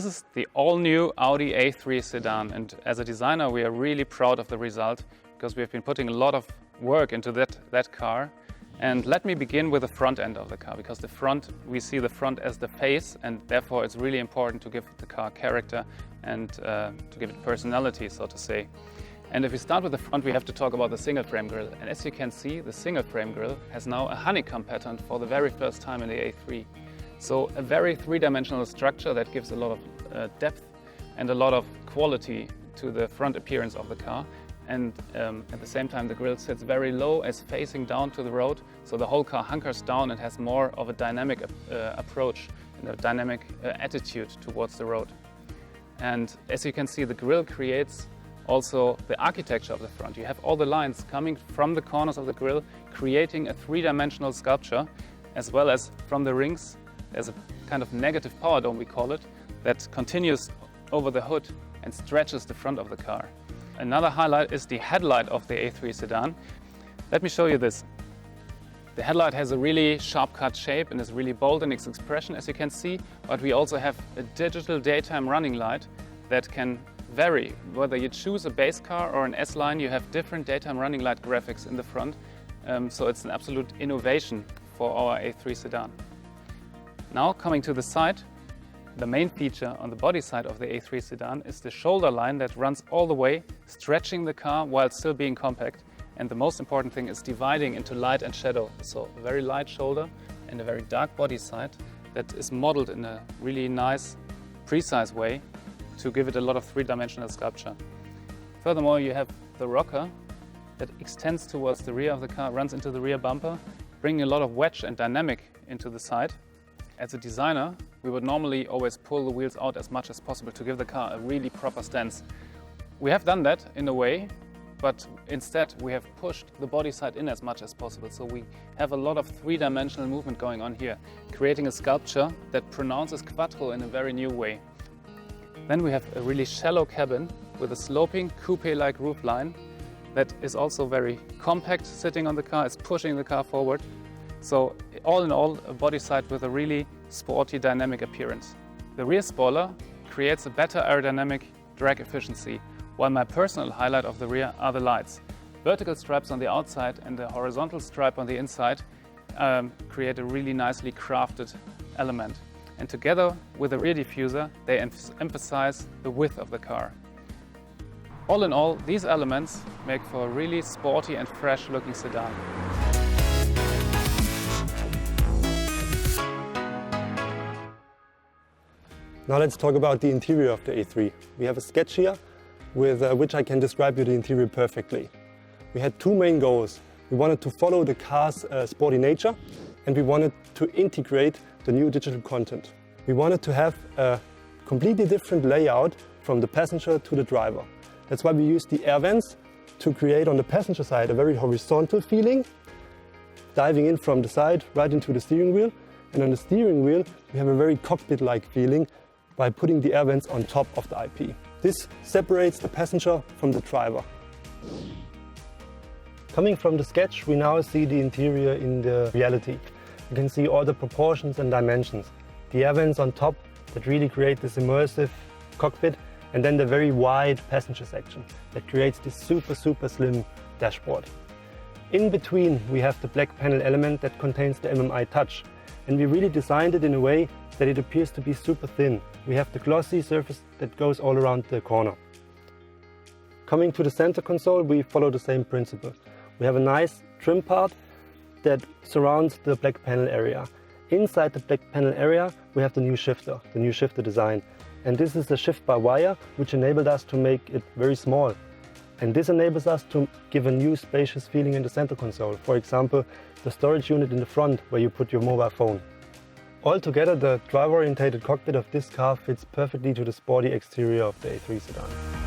This is the all-new Audi A3 Sedan, and as a designer we are really proud of the result because we have been putting a lot of work into that car. And let me begin with the front end of the car, because we see the front as the face, and therefore it's really important to give the car character and to give it personality, so to say. And if we start with the front, we have to talk about the single frame grille. And as you can see, the single frame grille has now a honeycomb pattern for the very first time in the A3. So a very three-dimensional structure that gives a lot of depth and a lot of quality to the front appearance of the car. And at the same time, the grille sits very low as facing down to the road, so the whole car hunkers down and has more of a dynamic approach and a dynamic attitude towards the road. And as you can see, the grille creates also the architecture of the front. You have all the lines coming from the corners of the grille, creating a three-dimensional sculpture, as well as from the rings. There's a kind of negative power dome, we call it, that continues over the hood and stretches the front of the car. Another highlight is the headlight of the A3 Sedan. Let me show you this. The headlight has a really sharp-cut shape and is really bold in its expression, as you can see, but we also have a digital daytime running light that can vary. Whether you choose a base car or an S-Line, you have different daytime running light graphics in the front, so it's an absolute innovation for our A3 Sedan. Now coming to the side, the main feature on the body side of the A3 Sedan is the shoulder line that runs all the way, stretching the car while still being compact. And the most important thing is dividing into light and shadow. So a very light shoulder and a very dark body side that is modeled in a really nice, precise way to give it a lot of three-dimensional sculpture. Furthermore, you have the rocker that extends towards the rear of the car, runs into the rear bumper, bringing a lot of wedge and dynamic into the side. As a designer, we would normally always pull the wheels out as much as possible to give the car a really proper stance. We have done that in a way, but instead we have pushed the body side in as much as possible. So we have a lot of three-dimensional movement going on here, creating a sculpture that pronounces quattro in a very new way. Then we have a really shallow cabin with a sloping coupe-like roofline that is also very compact sitting on the car. It's pushing the car forward. So all in all, a body side with a really sporty, dynamic appearance. The rear spoiler creates a better aerodynamic drag efficiency, while my personal highlight of the rear are the lights. Vertical stripes on the outside and the horizontal stripe on the inside create a really nicely crafted element. And together with the rear diffuser, they emphasize the width of the car. All in all, these elements make for a really sporty and fresh looking sedan. Now let's talk about the interior of the A3. We have a sketch here with which I can describe you the interior perfectly. We had two main goals. We wanted to follow the car's sporty nature, and we wanted to integrate the new digital content. We wanted to have a completely different layout from the passenger to the driver. That's why we used the air vents to create on the passenger side a very horizontal feeling, diving in from the side right into the steering wheel. And on the steering wheel we have a very cockpit-like feeling by putting the air vents on top of the IP. This separates the passenger from the driver. Coming from the sketch, we now see the interior in the reality. You can see all the proportions and dimensions. The air vents on top that really create this immersive cockpit, and then the very wide passenger section that creates this super slim dashboard. In between we have the black panel element that contains the MMI touch, and we really designed it in a way that it appears to be super thin. We have the glossy surface that goes all around the corner. Coming to the center console, we follow the same principle. We have a nice trim part that surrounds the black panel area. Inside the black panel area we have the new shifter design. And this is a shift by wire, which enabled us to make it very small. And this enables us to give a new spacious feeling in the center console. For example, the storage unit in the front where you put your mobile phone. Altogether, the driver-oriented cockpit of this car fits perfectly to the sporty exterior of the A3 Sedan.